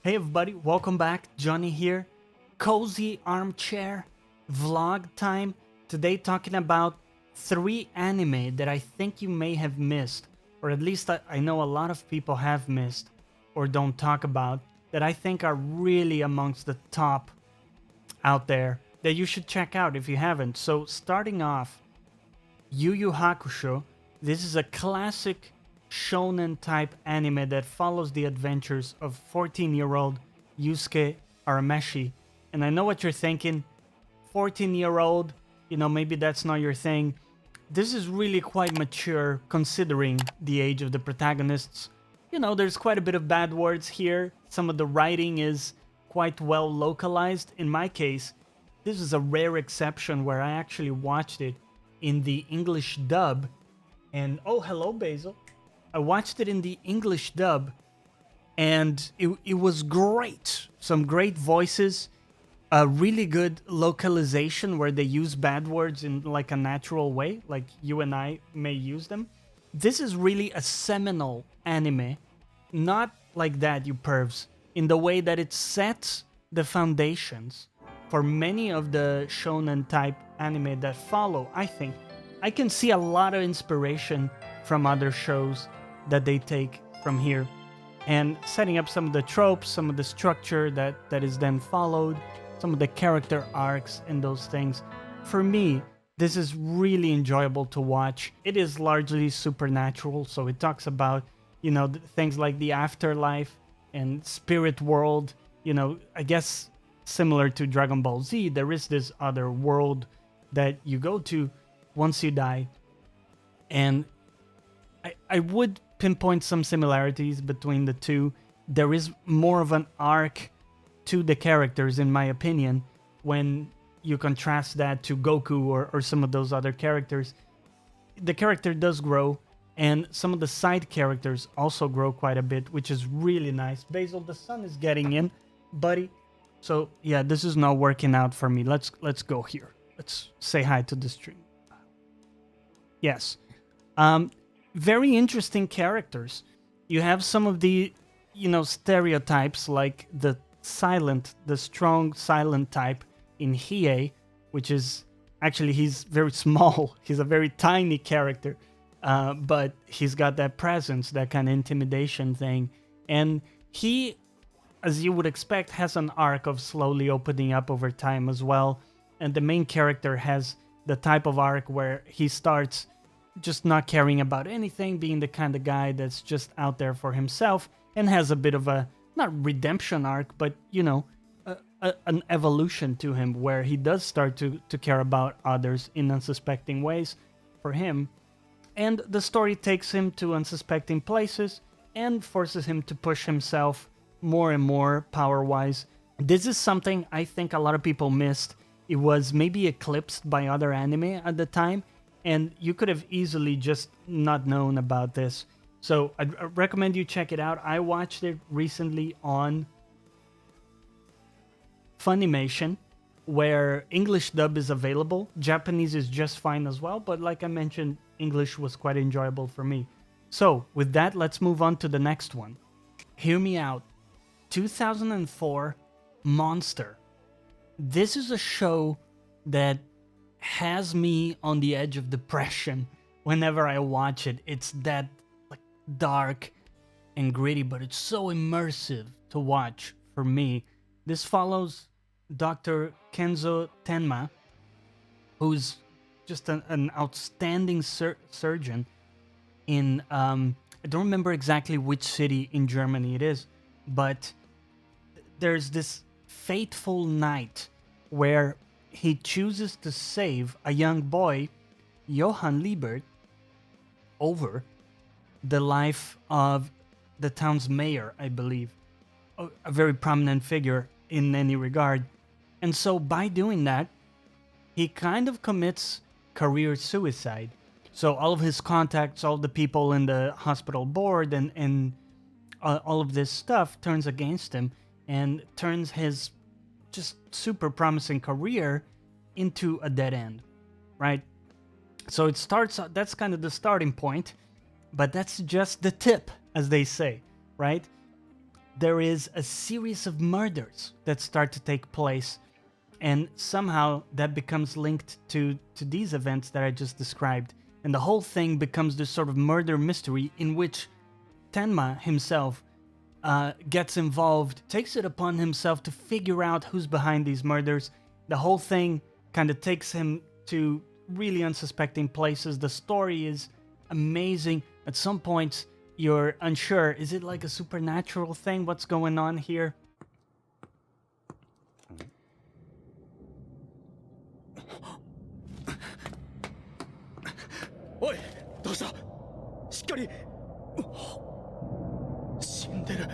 Hey everybody, welcome back. Johnny here. Cozy armchair vlog time. Today talking about 3 anime that I think you may have missed, or at least I know a lot of people have missed or don't talk about, that I think are really amongst the top out there that you should check out if you haven't. So starting off, Yu Hakusho. This is a classic shonen type anime that follows the adventures of 14-year-old Yusuke Arameshi. And I know what you're thinking, 14-year-old, maybe that's not your thing. This is really quite mature considering the age of the protagonists. There's quite a bit of bad words here. Some of the writing is quite well localized. In my case, this is a rare exception where I actually watched it in the English dub. And oh, hello, Basil. I watched it in the English dub, and it was great. Some great voices, a really good localization where they use bad words in like a natural way, like you and I may use them. This is really a seminal anime, not like that, you pervs, in the way that it sets the foundations for many of the shonen type anime that follow. I think I can see a lot of inspiration from other shows that they take from here, and setting up some of the tropes, some of the structure that is then followed, some of the character arcs and those things. For me, this is really enjoyable to watch. It is largely supernatural, so it talks about, things like the afterlife and spirit world. I guess similar to Dragon Ball Z, there is this other world that you go to once you die. And I would pinpoint some similarities between the two. There is more of an arc to the characters, in my opinion, when you contrast that to Goku or some of those other characters. The character does grow, and some of the side characters also grow quite a bit, which is really nice. Basil, the sun is getting in, buddy. So yeah, this is not working out for me. Let's go here. Let's say hi to the stream. Yes. Very interesting characters. You have some of the, stereotypes like the strong silent type in Hiei, which is actually, he's very small. He's a very tiny character, but he's got that presence, that kind of intimidation thing. And he, as you would expect, has an arc of slowly opening up over time as well. And the main character has the type of arc where he starts just not caring about anything, being the kind of guy that's just out there for himself, and has a bit of a, not redemption arc, but, an evolution to him where he does start to care about others in unsuspecting ways for him. And the story takes him to unsuspecting places and forces him to push himself more and more power-wise. This is something I think a lot of people missed. It was maybe eclipsed by other anime at the time, and you could have easily just not known about this. So I'd recommend you check it out. I watched it recently on Funimation, where English dub is available. Japanese is just fine as well, but like I mentioned, English was quite enjoyable for me. So with that, let's move on to the next one. Hear me out. 2004, Monster. This is a show that has me on the edge of depression whenever I watch it. It's that like dark and gritty, but it's so immersive to watch for me. This follows Dr. Kenzo Tenma, who's just an outstanding surgeon in, I don't remember exactly which city in Germany it is, but there's this fateful night where he chooses to save a young boy, Johann Liebert, over the life of the town's mayor, I believe, a very prominent figure in any regard. And so by doing that, he kind of commits career suicide. So all of his contacts, all the people in the hospital board and all of this stuff turns against him and turns his just super promising career into a dead end, right? So it starts, that's kind of the starting point, but that's just the tip, as they say, right? there is a series of murders that start to take place, and somehow that becomes linked to these events that I just described. And the whole thing becomes this sort of murder mystery in which Tenma himself gets involved, takes it upon himself to figure out who's behind these murders. The whole thing kind of takes him to really unsuspecting places. The story is amazing. At some points, you're unsure. Is it like a supernatural thing? What's going on here? Oi, どうした?しっかり。死んでる。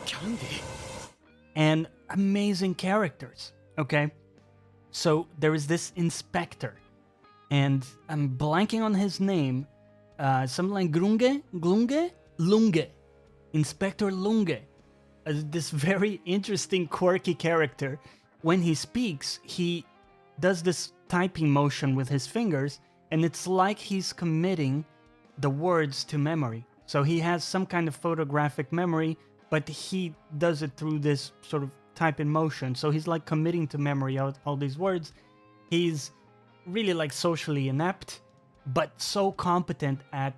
Candy? And amazing characters, okay? So there is this inspector, and I'm blanking on his name. Something like Lunge? Inspector Lunge. This very interesting, quirky character. When he speaks, he does this typing motion with his fingers, and it's like he's committing the words to memory. So he has some kind of photographic memory, but he does it through this sort of typing motion. So he's like committing to memory all these words. He's really like socially inept, but so competent at,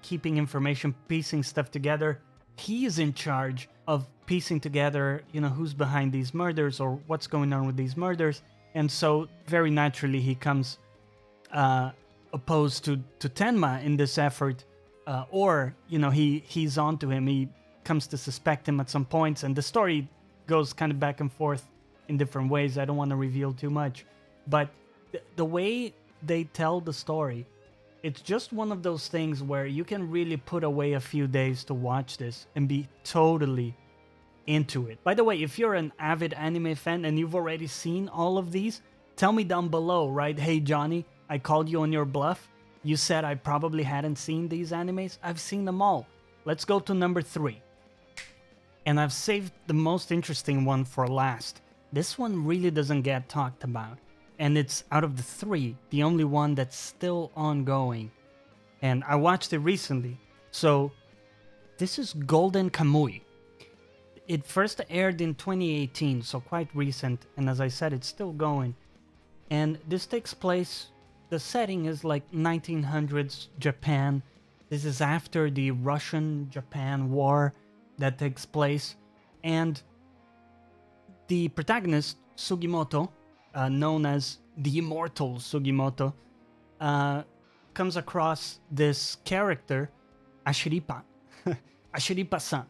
keeping information, piecing stuff together. He is in charge of piecing together, who's behind these murders or what's going on with these murders. And so very naturally he comes opposed to Tenma in this effort, or he's onto him. He comes to suspect him at some points, and the story goes kind of back and forth in different ways. I don't want to reveal too much, but the way they tell the story, it's just one of those things where you can really put away a few days to watch this and be totally into it. By the way, if you're an avid anime fan and you've already seen all of these, tell me down below, right? Hey Johnny, I called you on your bluff. You said I probably hadn't seen these animes. I've seen them all. Let's go to number 3. And I've saved the most interesting one for last. This one really doesn't get talked about. And it's out of the 3, the only one that's still ongoing. And I watched it recently. So this is Golden Kamuy. It first aired in 2018, so quite recent. And as I said, it's still going. And this takes place, the setting is like 1900s Japan. This is after the Russian-Japan war that takes place. And the protagonist, Sugimoto, known as the immortal Sugimoto, comes across this character, Ashiripa, Ashiripa-san.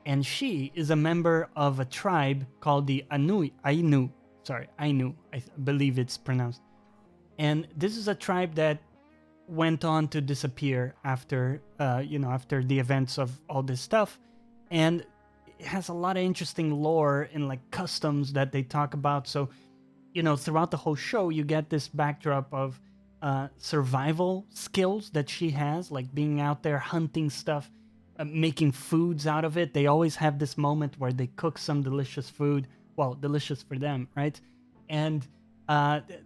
And she is a member of a tribe called the Ainu, I believe it's pronounced. And this is a tribe that went on to disappear after, after the events of all this stuff. And it has a lot of interesting lore and like customs that they talk about. So, throughout the whole show, you get this backdrop of survival skills that she has, like being out there hunting stuff, making foods out of it. They always have this moment where they cook some delicious food. Well, delicious for them, right? And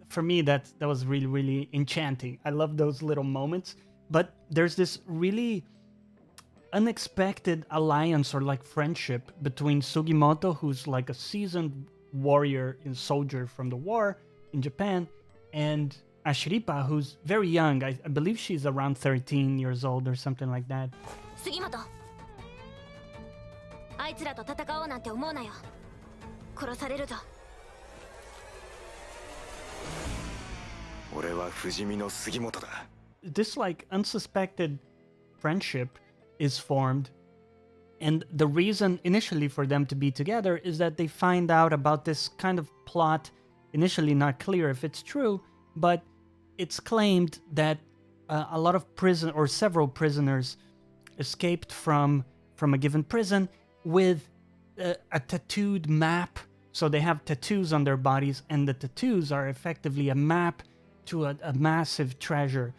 for me, that was really, really enchanting. I love those little moments. But there's this really unexpected alliance or like friendship between Sugimoto, who's like a seasoned warrior and soldier from the war in Japan, and Ashiripa, who's very young. I believe she's around 13 years old or something like that. Sugimoto, あいつらと戦おうなんて思うなよ。殺されるぞ。俺は不死身の杉本だ。This like unsuspected friendship is formed, and the reason initially for them to be together is that they find out about this kind of plot, initially not clear if it's true, but it's claimed that a lot of several prisoners escaped from a given prison with a tattooed map. So they have tattoos on their bodies, and the tattoos are effectively a map to a massive treasure.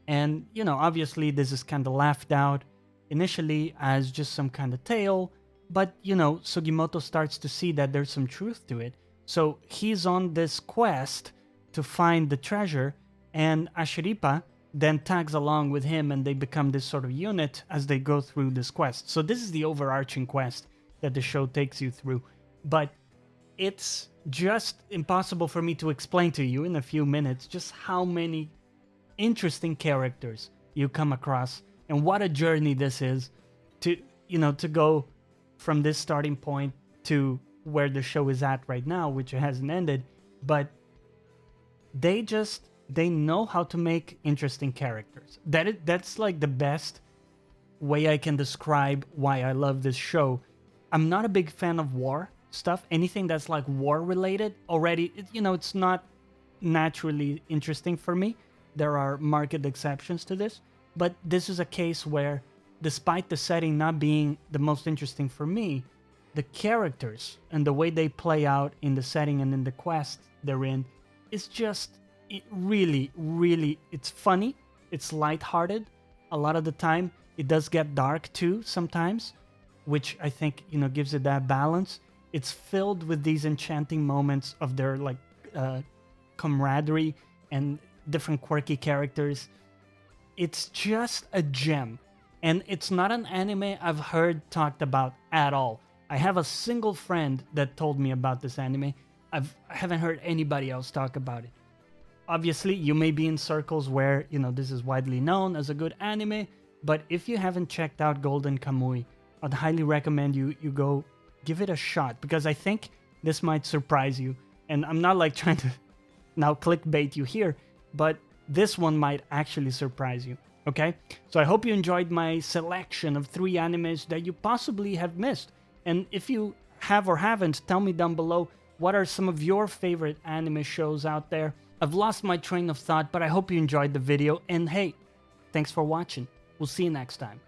And, obviously this is kind of laughed out initially as just some kind of tale, but, Sugimoto starts to see that there's some truth to it. So he's on this quest to find the treasure, and Ashiripa then tags along with him, and they become this sort of unit as they go through this quest. So this is the overarching quest that the show takes you through. But it's just impossible for me to explain to you in a few minutes just how many interesting characters you come across and what a journey this is to, to go from this starting point to where the show is at right now, which it hasn't ended. But they know how to make interesting characters. That's like the best way I can describe why I love this show. I'm not a big fan of war stuff. Anything that's like war related already, it's not naturally interesting for me. There are marked exceptions to this, but this is a case where, despite the setting not being the most interesting for me, the characters and the way they play out in the setting and in the quest they're in is just really, really, it's funny, it's lighthearted. A lot of the time, it does get dark too sometimes, which I think, gives it that balance. It's filled with these enchanting moments of their camaraderie and different quirky characters. It's just a gem. And it's not an anime I've heard talked about at all. I have a single friend that told me about this anime. I haven't heard anybody else talk about it. Obviously, you may be in circles where, this is widely known as a good anime, but if you haven't checked out Golden Kamuy, I'd highly recommend you go give it a shot, because I think this might surprise you. And I'm not like trying to now clickbait you here, but this one might actually surprise you, okay? So I hope you enjoyed my selection of 3 animes that you possibly have missed. And if you have or haven't, tell me down below, what are some of your favorite anime shows out there? I've lost my train of thought, but I hope you enjoyed the video. And hey, thanks for watching. We'll see you next time.